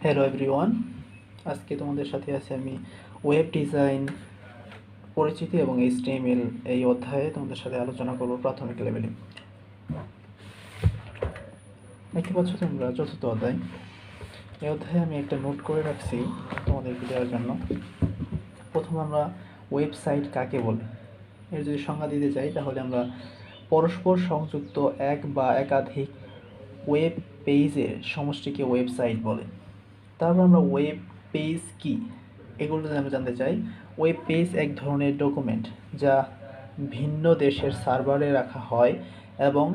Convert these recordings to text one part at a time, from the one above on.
Hello everyone, আজকে তোমাদের সাথে আছে আমি ওয়েব ডিজাইন পরিচিতি এবং এইচটিএমএল এই অধ্যায়ে তোমাদের সাথে আলোচনা করব প্রাথমিক লেভেলে। দেখতে পাচ্ছ তোমরা চতুর্থ অধ্যায়। এই অধ্যায়ে আমি একটা নোট করে রাখছি তোমাদেরকে দেওয়ার জন্য। প্রথম আমরা ওয়েবসাইট কাকে বলে এর যদি সংজ্ঞা দিতে চাই, তাহলে আমরা পরস্পর সংযুক্ত এক বা একাধিক ওয়েব পেজের সমষ্টিকে ওয়েবসাইট বলে। তারপর আমরা ওয়েব পেজ কি এগুলো যদি আমরা জানতে চাই, ওয়েব পেজ এক ধরনের ডকুমেন্ট যা ভিন্ন দেশের সার্ভারে রাখা হয় এবং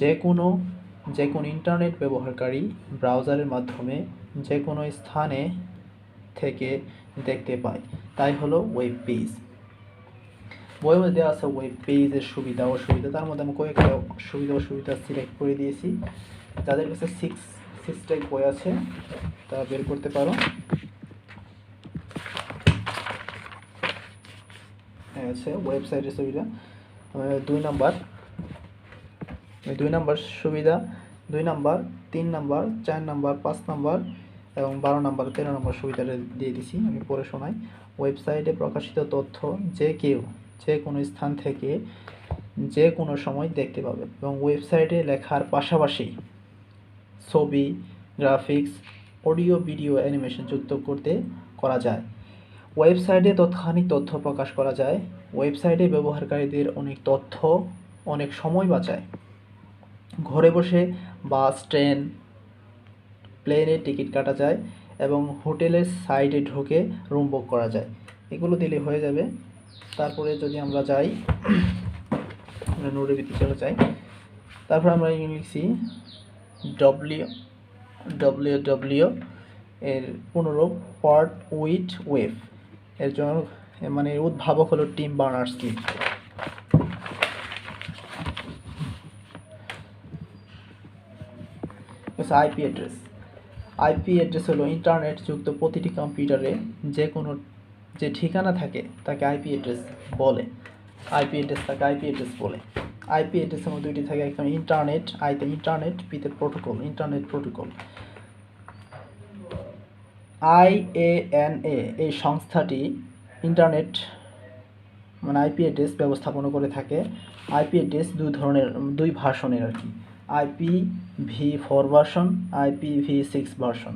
যে কোনো ইন্টারনেট ব্যবহারকারী ব্রাউজারের মাধ্যমে যে কোনো স্থানে থেকে দেখতে পায়, তাই হলো ওয়েব পেজ। বইয়ের মধ্যে আছে ওয়েব পেজের সুবিধা অসুবিধা, তার মধ্যে আমি কয়েকটা সুবিধা অসুবিধা সিলেক্ট করে দিয়েছি। যাদের কাছে সিক্স টাইপ বই আছে তারা বের করতে পারো। আছে ওয়েবসাইটের সুবিধা 2 নাম্বার, 2 নাম্বার সুবিধা, 2 নাম্বার, 3 নাম্বার, 4 নাম্বার, 5 নাম্বার এবং 12 নাম্বার 13 নম্বর সুবিধাটা দিয়ে দিছি। আমি পড়ে শোনাই। ওয়েবসাইটে প্রকাশিত তথ্য যে কেউ যে কোনো স্থান থেকে যে কোনো সময় দেখতে পাবে এবং ওয়েবসাইটে লেখার পাশাপাশি ছবি, গ্রাফিক্স, অডিও, ভিডিও, অ্যানিমেশন যুক্ত করা যায়। ওয়েবসাইটে তৎক্ষণিক তথ্য প্রকাশ করা যায়। ওয়েবসাইটে ব্যবহারকারীদের অনেক সময় বাঁচায়। ঘরে বসে বাস, ট্রেন, প্লেনে টিকিট কাটা যায় এবং হোটেলের সাইটে ঢুকে রুম বুক করা যায়। এগুলো দিলে হয়ে যাবে। তারপরে যদি আমরা যাই, আমরা নোটের ভিত্তি চলে যাই, তারপর আমরা লিখছি www এর পুনরূপ পার্ট উইথ ওয়েব। এর জন্য মানে উদ্ভাবক হলো টিম বার্নার্স-লি। আইপি অ্যাড্রেস হলো ইন্টারনেট যুক্ত প্রতিটি কম্পিউটারে যে ঠিকানা থাকে তাকে আইপি অ্যাড্রেস বলে। আইপি অ্যাড্রেসের মধ্যে দুইটি থাকে, একটা ইন্টারনেট, আইতে ইন্টারনেট, পিতে প্রোটোকল, ইন্টারনেট প্রোটোকল। IANA এই সংস্থাটি ইন্টারনেট মানে আইপি অ্যাড্রেস ব্যবস্থাপনা করে থাকে। আইপি অ্যাড্রেস দুই ভার্সনের আর কি, IPv4 version, IPv6 version.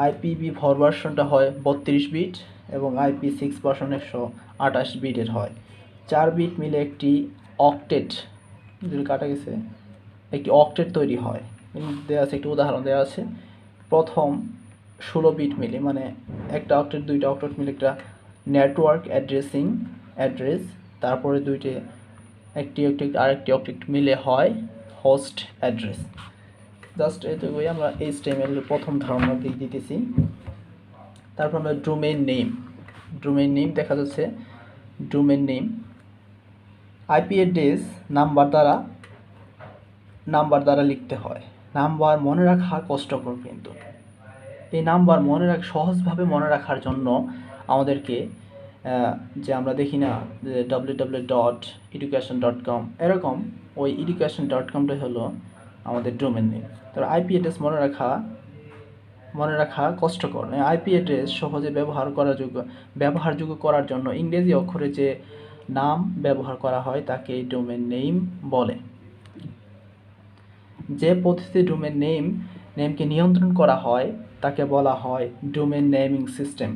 IPv4 ভার্সনটা হয় 32 বিট এবং IP6 ভার্সন 128 বিটের হয়। 4 বিট মিলে একটি অক্টেট, যদি কাটা গেছে, একটি অক্টেট তৈরি হয়। দেওয়া আছে একটি উদাহরণ দেওয়া আছে। প্রথম 16 বিট মিলে, মানে একটা অক্টেট, দুইটা অক্টেট মিলে একটা নেটওয়ার্ক অ্যাড্রেস। তারপরে একটি আরেকটি অক্টেট মিলে হয় হোস্ট অ্যাড্রেস। জাস্ট এটুকুই আমরা এইচটিএমএল এর প্রথম ধারণা দিয়ে দিতেছি। তারপর আমরা ডোমেইন নেম দেখা যাচ্ছে। Domain name IP address number দ্বারা লিখতে হয়। নাম্বার মনে রাখা কষ্টকর, কিন্তু এই নাম্বার সহজভাবে মনে রাখার জন্য আমাদেরকে যে আমরা দেখি না যে www.education.com, এরকম ওই education.comটাই হলো আমাদের ডোমেন নেম। তো আইপি অ্যাড্রেস মনে রাখা কষ্টকর। আইপি অ্যাড্রেস সহজে ব্যবহারযোগ্য করার জন্য ইংরেজি অক্ষরে যে নাম ব্যবহার করা হয় তাকে ডোমেন নেম বলে। যে পদ্ধতিতে ডোমেন নেমকে নিয়ন্ত্রণ করা হয় তাকে বলা হয় ডোমেন নেমিং সিস্টেম।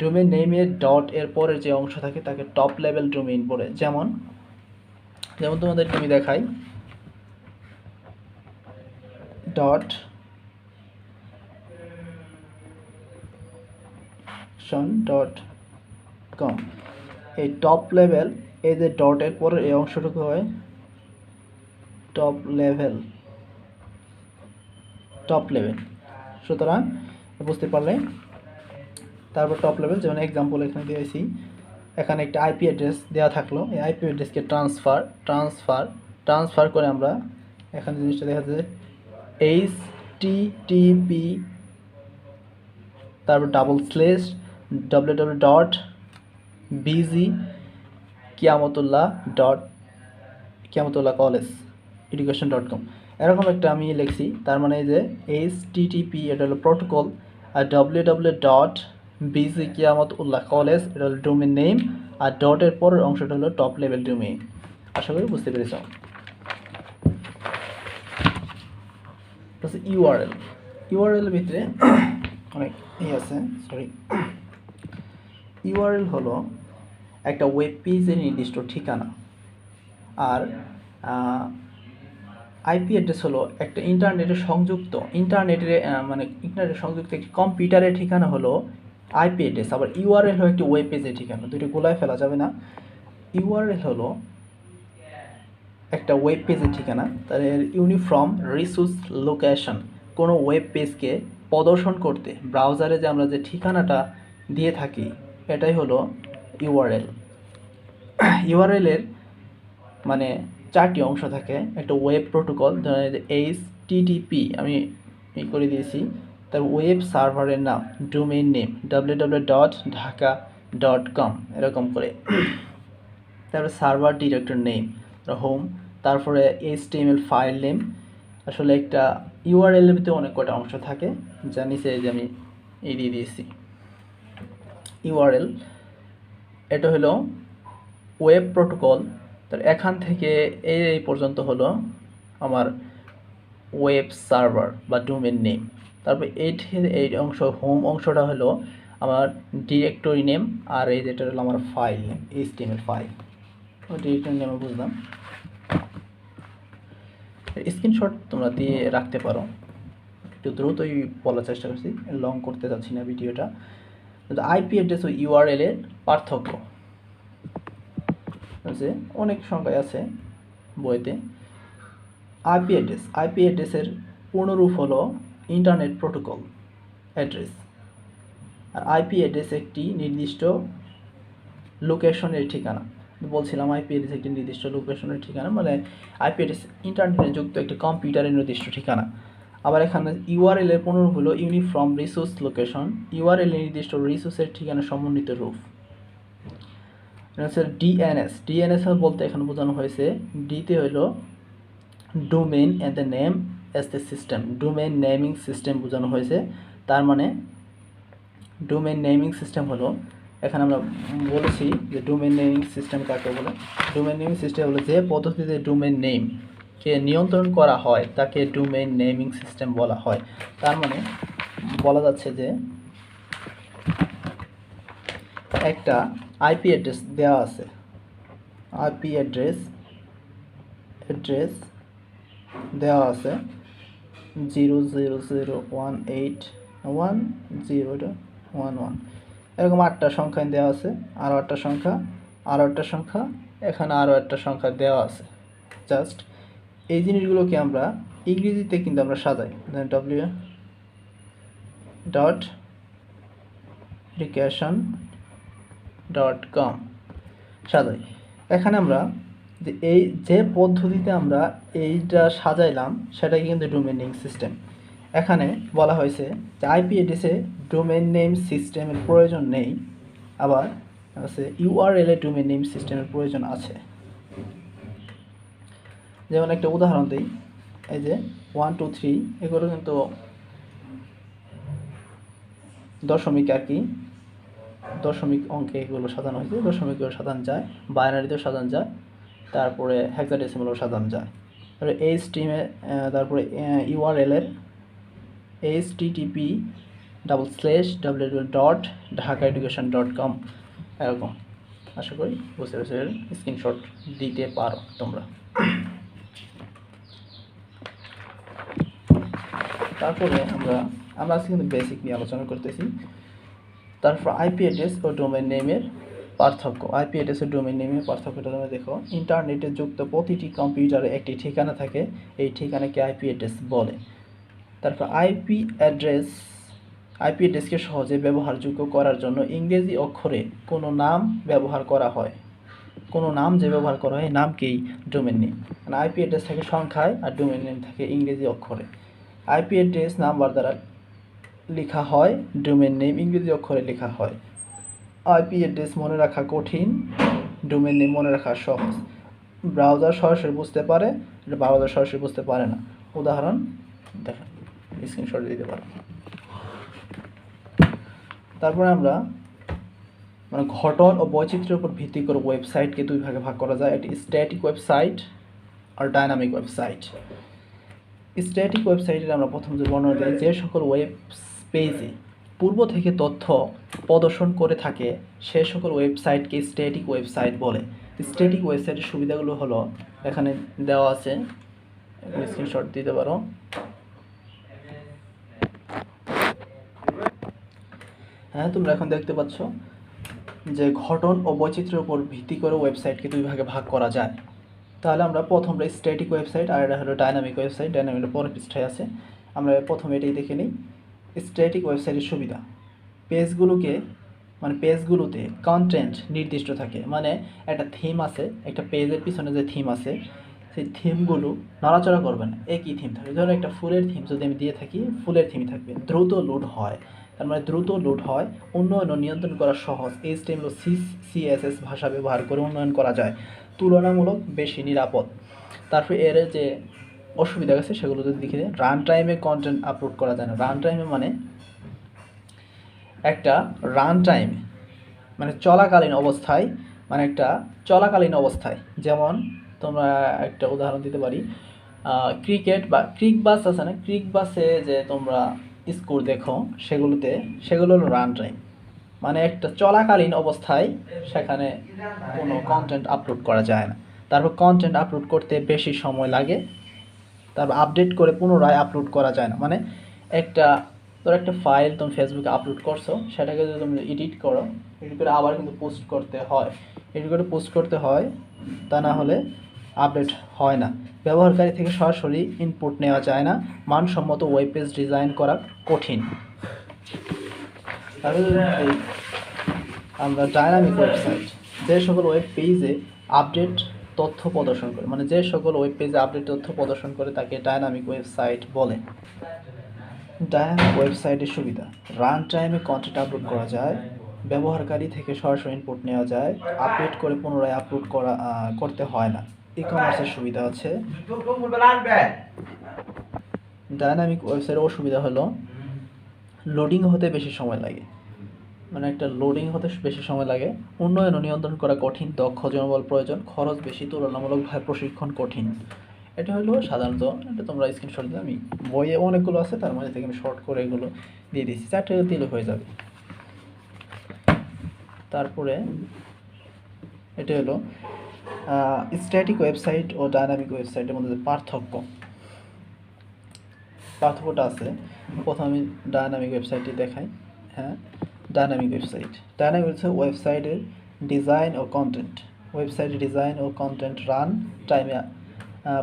ডোমেন নেমের ডট এর পরের যে অংশ থাকে তাকে টপ লেভেল ডোমেইন বলে। যেমন তোমাদেরকে আমি দেখাই, .com, এই টপ লেভেল, এই যে ডট এর পরের এই অংশটুকু হয় টপ লেভেল। সুতরাং বুঝতে পারলে। তারপর টপ লেভেল, যেমন এক্সাম্পল এখানে দিয়েছি, এখানে একটা আইপি অ্যাড্রেস দেওয়া থাকলো। এই আইপি অ্যাড্রেসকে ট্রান্সফার করে আমরা এখানে জিনিসটা দেখা যাচ্ছে HTTP, তারপর www.bg kiamatullah college education.com, এরকম একটা আমি লিখছি, তার মানে যে HTTP এটা হলো প্রোটোকল, আর www.bgkiamat-ullah-college এটা হলো ডোমেন নেম, আর ডটের পরের অংশটা হলো টপ লেভেল ডোমেইন। আশা করি বুঝতে পেরেছ। ইউআরএল, ইউআরএল ভিতরে অনেক আছে, সরি। ইউআরএল হলো একটা ওয়েব পেজের নির্দিষ্ট ঠিকানা, আর আইপি অ্যাড্রেস হলো একটা ইন্টারনেটের সংযুক্ত একটি কম্পিউটারের ঠিকানা হলো আইপি অ্যাড্রেস। আবার ইউআরএল হলো একটি ওয়েব পেজের ঠিকানা, দুটো গোলায় ফেলা যাবে না। ইউআরএল হলো একটা ওয়েব পেজের ঠিকানা, তার ইউনিফর্ম রিসোর্স লোকেশন। কোনো ওয়েব পেজকে প্রদর্শন করতে ব্রাউজারে যে আমরা যে ঠিকানাটা দিয়ে থাকি এটাই হলো ইউআরএল। ইউআরএলের মানে 4টি অংশ থাকে। একটা ওয়েব প্রোটোকল, HTTP আমি করে দিয়েছি, তার ওয়েব সার্ভারের নাম, ডোমেইন নেম www.dhaka.com এরকম করে। তারপরে সার্ভার ডিরেক্টর নেম হোম, তারপরে HTML ফাইল নেম। আসলে একটা ইউআরএল এর ভিতরে অনেক কটা অংশ থাকে, যা নিচে যে আমি দিয়ে দিয়েছি। ইউআরএল এটা হলো ওয়েব প্রোটোকল, তার এখান থেকে এই পর্যন্ত হলো আমার ওয়েব সার্ভার বা ডোমেন নেম। তারপর এই অংশ হোম অংশটা হলো আমার ডিরেক্টরি নেম, আর এই যেটা হলো আমার file name HTML file. Directory name বুঝলাম। স্ক্রিনশট তোমরা দিয়ে রাখতে পারো, একটু দ্রুতই বলার চেষ্টা করছি, লং করতে যাচ্ছি না ভিডিওটা। আইপি অ্যাড্রেস ও ইউআরএল এর পার্থক্য আছে, অনেক সংখ্যায় আছে বইতে। আইপি অ্যাড্রেসের পূর্ণরূপ হলো ইন্টারনেট প্রোটোকল অ্যাড্রেস। আর আইপি অ্যাড্রেস একটি নির্দিষ্ট লোকেশনের ঠিকানা। বলছিলাম আইপি অ্যাড্রেস একটি নির্দিষ্ট লোকেশনের ঠিকানা, মানে আইপি অ্যাড্রেস ইন্টারনেটে যুক্ত একটি কম্পিউটারের নির্দিষ্ট ঠিকানা। আবার এখানে ইউআরএল এর পূর্ণরূপ হলো ইউনিফর্ম রিসোর্স লোকেশন। ইউআরএল এর নির্দিষ্ট রিসোর্সের ঠিকানা সমন্বিত রূপ। ডিএনএস বলতে এখানে বোঝানো হয়েছে, ডিতে হলো domain and the name as the system, domain naming system বোঝানো হয়েছে। তার মানে ডোমেইন নেমিং সিস্টেম হলো, এখানে আমরা বলেছি যে ডোমেইন নেমিং সিস্টেম কাকে বলে। ডোমেইন নেমিং সিস্টেম হলো যে পদ্ধতিতে ডোমেইন নেমকে নিয়ন্ত্রণ করা হয় তাকে ডোমেইন নেমিং সিস্টেম বলা হয়। তার মানে বলা যাচ্ছে যে একটা আইপি অ্যাড্রেস দেওয়া আছে, আইপি অ্যাড্রেস দেওয়া আছে 000181011, এরকম 8টা সংখ্যা দেওয়া আছে, আরও 8টা সংখ্যা, এখানে আরও একটা সংখ্যা দেওয়া আছে। জাস্ট এই জিনিসগুলোকে আমরা ইংরেজিতে কিন্তু আমরা সাজাই, www.education.com সাজাই। এখানে আমরা যে পদ্ধতিতে আমরা এইটা সাজাইলাম সেটাই কিন্তু ডোমেইন নেম সিস্টেম। এখানে বলা হয়েছে যে আইপি অ্যাড্রেসে ডোমেইন নেম সিস্টেমের প্রয়োজন নেই, আবার আছে ইউআরএল এ ডোমেইন নেম সিস্টেমের প্রয়োজন আছে। যেমন একটা উদাহরণ দিই, এই যে 1 2 3 এগুলো কিন্তু দশমিক অঙ্কে এগুলো সাজানো হয়েছে, দশমিকেও সাজানো যায়, বাইনারিতেও সাজানো যায়, তারপরে হেক্সাডেসিমালও সাজানো যায়। তারপরে ইউআরএল এর http://www.dhakaeducation.com এরকম। আশা করি বুঝতে পেরেছো, স্ক্রিনশট দিতে পারো তোমরা। তারপরে আমরা আজকে কিন্তু বেসিক নিয়ে আলোচনা করতেছি। তারপর আইপি অ্যাড্রেস ও ডোমেইন নেমের পার্থক্য। আইপি অ্যাড্রেস ও ডোমেইন নেমের পার্থক্যটা তোমরা দেখো। ইন্টারনেটে যুক্ত প্রতিটি কম্পিউটারে একটি ঠিকানা থাকে, এই ঠিকানাকে আইপি অ্যাড্রেস বলে। তারপর আইপি অ্যাড্রেসকে সহজে ব্যবহারযোগ্য করার জন্য ইংরেজি অক্ষরে কোনো নাম ব্যবহার করা হয়, এই নামকেই ডোমেইন নেম। মানে আইপি অ্যাড্রেস থাকে সংখ্যায় আর ডোমেইন নেম থাকে ইংরেজি অক্ষরে। আইপি অ্যাড্রেস নাম্বার দ্বারা লেখা হয়, ডোমেইন নেম ইংরেজি অক্ষরে লেখা হয়। আইপি অ্যাড্রেস মনে রাখা কঠিন, ডোমেইন নেম মনে রাখা সহজ। ব্রাউজার সরাসরি বুঝতে পারে, ব্রাউজার সরাসরি বুঝতে পারে না। উদাহরণ দেখেন, স্ক্রিনশট দিতে পারো। তারপরে আমরা মানে গঠন ও বৈচিত্র্যের উপর ভিত্তি করে ওয়েবসাইটকে দুই ভাগে ভাগ করা যায়। এটি স্ট্যাটিক ওয়েবসাইট আর ডাইনামিক ওয়েবসাইট। স্ট্যাটিক ওয়েবসাইটের আমরা প্রথম যে বর্ণনা দিই, যে সকল ওয়েব পেজে পূর্ব থেকে তথ্য প্রদর্শন করে থাকে সে সকল ওয়েবসাইটকে স্ট্যাটিক ওয়েবসাইট বলে। স্ট্যাটিক ওয়েবসাইটের সুবিধাগুলো হলো এখানে দেওয়া আছে, স্ক্রিনশট দিতে পারো। হ্যাঁ, তোমরা এখন দেখতে পাচ্ছ যে গঠন ও বৈচিত্র্যের উপর ভিত্তি করে ওয়েবসাইটকে দুই ভাগে ভাগ করা যায়। তাহলে আমরা প্রথমটা স্ট্যাটিক ওয়েবসাইট আর এটা হলো ডাইনামিক ওয়েবসাইট। ডাইনামিকের পরের পৃষ্ঠায় আছে, আমরা প্রথমে এটাই দেখে নিই। স্ট্যাটিক ওয়েবসাইটের সুবিধা, পেজগুলোতে কন্টেন্ট নির্দিষ্ট থাকে, মানে একটা থিম আছে, একটা পেজের পিছনে যে থিম আছে সেই থিমগুলো নড়াচড়া করবে না, একই থিম থাকবে। ধরো একটা ফুলের থিম যদি আমি দিয়ে থাকি, ফুলের থিমই থাকবে, দ্রুত লোড হয়, তার মানে দ্রুত লোড হয়, উন্নয়ন ও নিয়ন্ত্রণ করা সহজ, HTML ও CSS ভাষা ব্যবহার করে উন্নয়ন করা যায়, তুলনামূলক বেশি নিরাপদ। তারপরে এর যে অসুবিধা আছে সেগুলো যদি দেখে দিই, রান টাইমে কন্টেন্ট আপলোড করা যায় না। রান টাইমে মানে একটা রান টাইম মানে চলাকালীন অবস্থায়, যেমন তোমরা একটা উদাহরণ দিতে পারি, ক্রিকেট বা ক্রিক বাস আছে না, ক্রিক বাসে যে তোমরা স্কোর দেখো সেগুলো হলো রান টাইম, মানে একটা চলাকালীন অবস্থায় সেখানে কোনো কন্টেন্ট আপলোড করা যায় না। তারপর কন্টেন্ট আপলোড করতে বেশি সময় লাগে, তারপর আপডেট করে পুনরায় আপলোড করা যায় না, মানে একটা ফাইল তুমি ফেসবুকে আপলোড করছো, সেটাকে যদি তুমি এডিট করে আবার কিন্তু পোস্ট করতে হয়, তা না হলে আপডেট হয় না। ব্যবহারকারী থেকে সরাসরি ইনপুট নেওয়া যায় না, মানসম্মত ওয়েব পেজ ডিজাইন করা কঠিন। তাহলে আমরা ডাইনামিক ওয়েবসাইট, যে সকল ওয়েব পেজে আপডেট তথ্য প্রদর্শন করে, মানে যে সকল ওয়েব পেজে আপডেট তথ্য প্রদর্শন করে তাকে ডাইনামিক ওয়েবসাইট বলে। ডাইনামিক ওয়েবসাইটের সুবিধা, রান টাইমে কন্টেন্ট আপলোড করা যায়, ব্যবহারকারী থেকে সরাসরি ইনপুট নেওয়া যায়, আপডেট করে পুনরায় আপলোড করতে হয় না। ই কমার্সের সুবিধা আছে। ডাইনামিক ওয়েবসাইটের অসুবিধা হলো লোডিং হতে বেশি সময় লাগে, মানে একটা লোডিং হতে বেশি সময় লাগে, উন্নয়ন ও নিয়ন্ত্রণ করা কঠিন, দক্ষ জনবল প্রয়োজন, খরচ বেশি, তুলনামূলকভাবে প্রশিক্ষণ কঠিন। এটা হলো সাধারণত, এটা তোমরা স্ক্রিনশট দিলে, আমি বইয়ে অনেকগুলো আছে তার মধ্যে থেকে আমি শর্ট করে এগুলো দিয়ে দিচ্ছি, 4টে দিলে হয়ে যাবে। তারপরে এটা হলো স্ট্যাটিক ওয়েবসাইট ও ডাইনামিক ওয়েবসাইটের মধ্যে যে পার্থক্যটা আছে। প্রথমে আমি ডাইনামিক ওয়েবসাইটটি দেখাই। হ্যাঁ, ডাইনামিক ওয়েবসাইটের ডিজাইন ও কন্টেন্ট রান টাইমে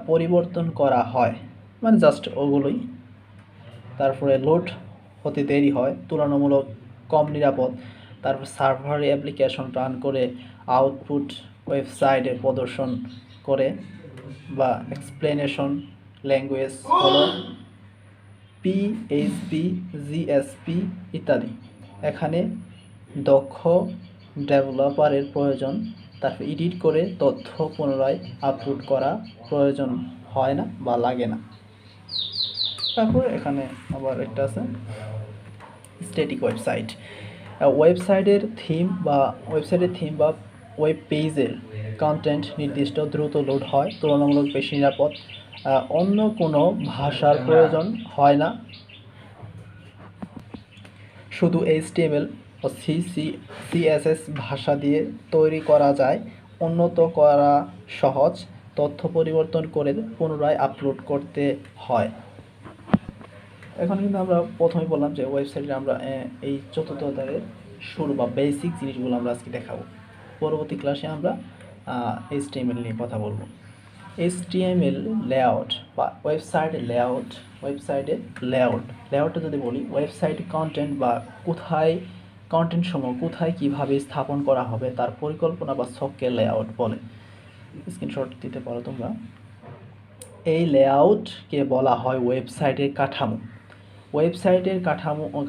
পরিবর্তন করা হয়, মানে জাস্ট ওগুলোই। তারপরে লোড হতে দেরি হয়, তুলনামূলক কম নিরাপদ। তারপর সার্ভারে অ্যাপ্লিকেশন রান করে আউটপুট ওয়েবসাইটে প্রদর্শন করে, বা এক্সপ্লেনেশন ল্যাঙ্গুয়েজ হলো PHP, GSP ইত্যাদি। এখানে দক্ষ ডেভেলপারের প্রয়োজন, তারপর এডিট করে তথ্য পুনরায় আপলোড করা প্রয়োজন হয় না বা লাগে না। তারপর এখানে আবার একটা আছে স্ট্যাটিক ওয়েবসাইট। ওয়েবসাইটের থিম বা ওয়েব পেজের কন্টেন্ট নির্দিষ্ট, দ্রুত লোড হয়, তুলনামূলক বেশি নিরাপদ, অন্য কোনো ভাষার প্রয়োজন হয় না, শুধু HTML ও CSS ভাষা দিয়ে তৈরি করা যায়, উন্নত করা সহজ, তথ্য পরিবর্তন করে পুনরায় আপলোড করতে হয়। এখন কিন্তু আমরা প্রথমে বললাম যে ওয়েবসাইটে আমরা এই চতুর্থ অধ্যায়ের শুরু বা বেসিক জিনিসগুলো আমরা আজকে দেখাবো। পরবর্তী ক্লাসে আমরা HTML নিয়ে কথা বলবো। HTML লেআউট বা ওয়েবসাইটের লেআউটটা যদি বলি, ওয়েবসাইট কন্টেন্ট বা কন্টেন্ট সমূহ কোথায় কিভাবে স্থাপন করা হবে তার পরিকল্পনা বা ছককে লেআউট বলে। স্ক্রিনশট দিতে পারো তোমরা। এই লেআউটকে বলা হয় ওয়েবসাইটের কাঠামো। ওয়েবসাইটের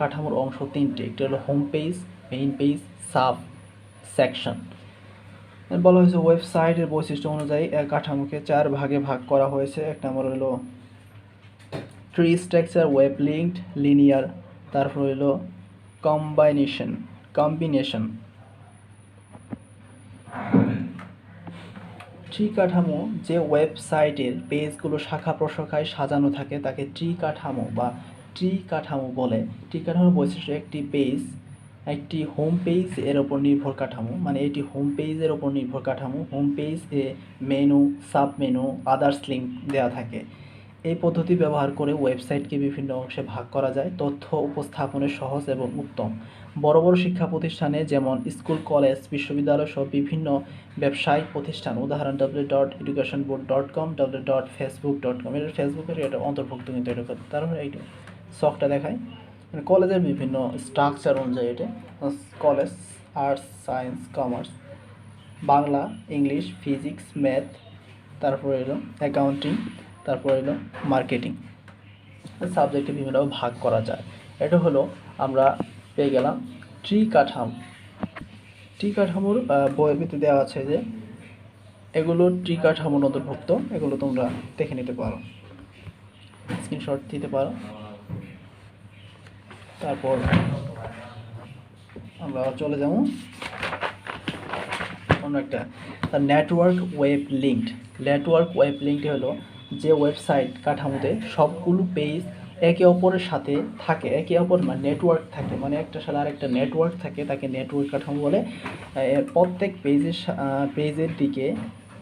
কাঠামোর অংশ তিনটে, একটি হলো home page, main page, sub section. বলা হয়েছে ওয়েবসাইটের বৈশিষ্ট্য অনুযায়ী কাঠামোকে 4 ভাগে ভাগ করা হয়েছে। এক নম্বর হলো tree structure, web linked, linear, তারপর হলো কম্বিনেশন। ট্রি কাঠামো যে ওয়েবসাইটের পেজগুলো শাখা প্রশাখায় সাজানো থাকে তাকে ট্রি কাঠামো বলে। ট্রি কাঠামোর বৈশিষ্ট্য একটি পেজ, একটি হোম পেজ এর ওপর নির্ভর কাঠামো, মানে এটি হোম পেজের ওপর নির্ভর কাঠামো। হোম পেজ এ menu, sub menu, others link দেওয়া থাকে। এই পদ্ধতি ব্যবহার করে ওয়েবসাইটকে বিভিন্ন অংশে ভাগ করা যায়। তথ্য উপস্থাপনের সহজ এবং উত্তম। বড় বড় শিক্ষা প্রতিষ্ঠানে যেমন স্কুল, কলেজ, বিশ্ববিদ্যালয় সহ বিভিন্ন ব্যবসায়িক প্রতিষ্ঠান, উদাহরণ www.educationboard.com, www.facebook.com, এটা ফেসবুকের এটা অন্তর্ভুক্ত, কিন্তু এটা তারপরে এইটা শখটা দেখায় মানে কলেজের বিভিন্ন স্ট্রাকচার অনুযায়ী। এটা college arts, science, commerce, Bangla, English, physics, math, তারপরে এলো অ্যাকাউন্টিং, তারপরে এলো মার্কেটিং। সাবজেক্টে বিভিন্নভাবে ভাগ করা যায়। এটা হলো আমরা পেয়ে গেলাম ট্রি কাঠামো। ট্রি কাঠামোর বইয়ের ভিতরে দেওয়া আছে যে এগুলো ট্রি কাঠামোর অন্তর্ভুক্ত, এগুলো তোমরা দেখে নিতে পারো, স্ক্রিনশট দিতে পারো। তারপর আমরা চলে যাব অন্য একটা, network web linked. Network web linked হলো যে ওয়েবসাইট কাঠামোতে সবগুলো পেজ একে অপরের সাথে থাকে, একে অপর মানে নেটওয়ার্ক থাকে, মানে একটা সাথে আরেকটা নেটওয়ার্ক থাকে, তাকে নেটওয়ার্ক কাঠামো বলে। প্রত্যেক পেজের দিকে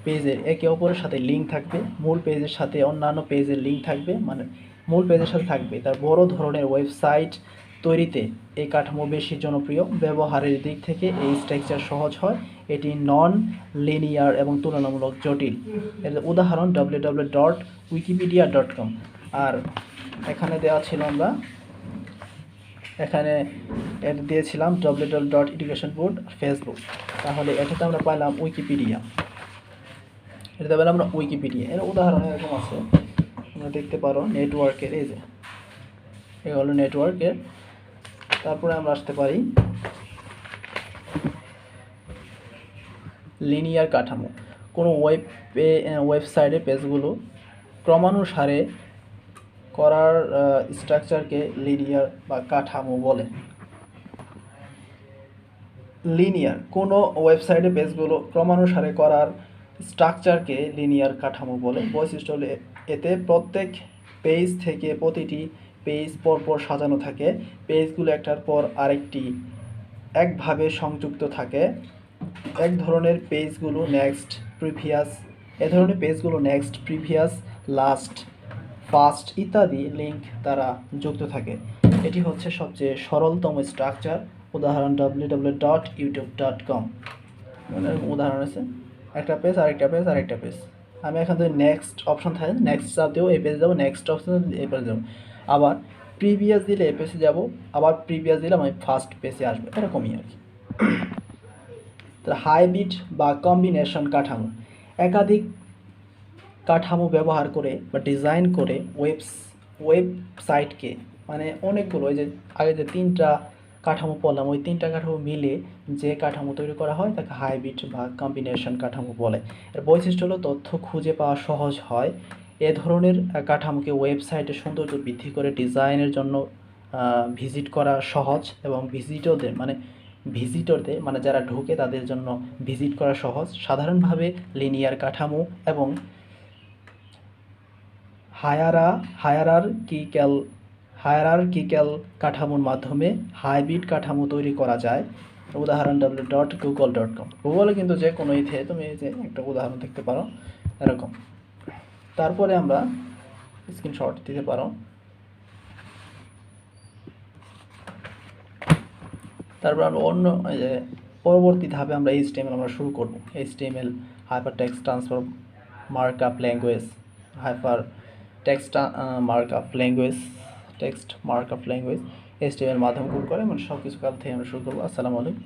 পেজের একে অপরের সাথে লিঙ্ক থাকবে, মূল পেজের সাথে অন্যান্য পেজের লিঙ্ক থাকবে, মানে মূল পেজের সাথে থাকবে। তার বড় ধরনের ওয়েবসাইট তৈরিতে এই কাঠামো বেশি জনপ্রিয়। ব্যবহারের দিক থেকে এই স্ট্রাকচার সহজ হয়, এটি নন লিনিয়ার এবং তুলনামূলক জটিল। এর উদাহরণ www.wikipedia.com। আর এখানে দেওয়া ছিল, আমরা এখানে এর দিয়েছিলাম www.educationboard ফেসবুক। তাহলে এটাতে আমরা পাইলাম উইকিপিডিয়া, এটাতে পেলাম আমরা উইকিপিডিয়া। এর উদাহরণ এরকম আছে, তোমরা দেখতে পারো নেটওয়ার্কের, এই যে এই হলো নেটওয়ার্কের। তারপরে আমরা আসতে পারি লিনিয়ার কাঠামো। কোনো ওয়েবসাইটের পেজগুলো ক্রমানুসারে করার স্ট্রাকচারকে লিনিয়ার বা কাঠামো বলে। লিনিয়ার কোনো ওয়েবসাইটের পেজগুলো ক্রমানুসারে করার স্ট্রাকচারকে লিনিয়ার কাঠামো বলে। বৈশিষ্ট্য হলে এতে প্রত্যেক পেজ থেকে প্রতিটি পেজ পরপর সাজানো থাকে, পেজগুলো একটার পর আরেকটি একভাবে সংযুক্ত থাকে। এ ধরনের পেজগুলো নেক্সট, প্রিভিয়াস, লাস্ট, ফার্স্ট ইত্যাদি লিঙ্ক দ্বারা যুক্ত থাকে। এটি হচ্ছে সবচেয়ে সরলতম স্ট্রাকচার। উদাহরণ www.youtube.com, উদাহরণ আছে একটা পেজ আরেকটা পেজ আরেকটা পেজ। আমি এখান থেকে নেক্সট অপশন থাকে, নেক্সট চাপ দেবো, এই পেজে যাবো, নেক্সট অপশন এই পেজে যাবো, আবার প্রিভিয়াস দিলে এই পেজে যাবো, আবার প্রিভিয়াস দিলে আমি ফার্স্ট পেজে আসবো, এরকমই আর কি। হাইব্রিড বা কম্বিনেশন কাঠামো, একাধিক কাঠামো ব্যবহার করে বা ডিজাইন করে ওয়েবসাইটকে, মানে অনেকগুলো, ওই যে আগে যে তিনটা কাঠামো পড়লাম, ওই তিনটা কাঠামো মিলে যে কাঠামো তৈরি করা হয় তাকে হাইব্রিড বা কম্বিনেশন কাঠামো বলে। এর বৈশিষ্ট্য হলো তথ্য খুঁজে পাওয়া সহজ হয়। এ ধরনের কাঠামোকে ওয়েবসাইটের সৌন্দর্য বৃদ্ধি করে ডিজাইনের জন্য ভিজিট করা সহজ, এবং ভিজিটরদের মানে যারা ঢোকে তাদের জন্য ভিজিট করা সহজ। সাধারণভাবে লিনিয়ার কাঠামো এবং হায়ারার্কিক্যাল কাঠামোর মাধ্যমে হাইব্রিড কাঠামো তৈরি করা যায়। উদাহরণ www.google.com। গুগলে কিন্তু যে কোনো ইথে তুমি এই যে একটা উদাহরণ দেখতে পারো এরকম। তারপরে আমরা স্ক্রিনশট দিতে পারো। তারপর আমরা অন্য পরবর্তী ধাপে আমরা HTML আমরা শুরু করব। HTML hyper text transform markup language, text markup language HTML মাধ্যমে শুরু করে, মানে সব কিছু কাল থেকে আমরা শুরু করবো। আসসালামু আলাইকুম।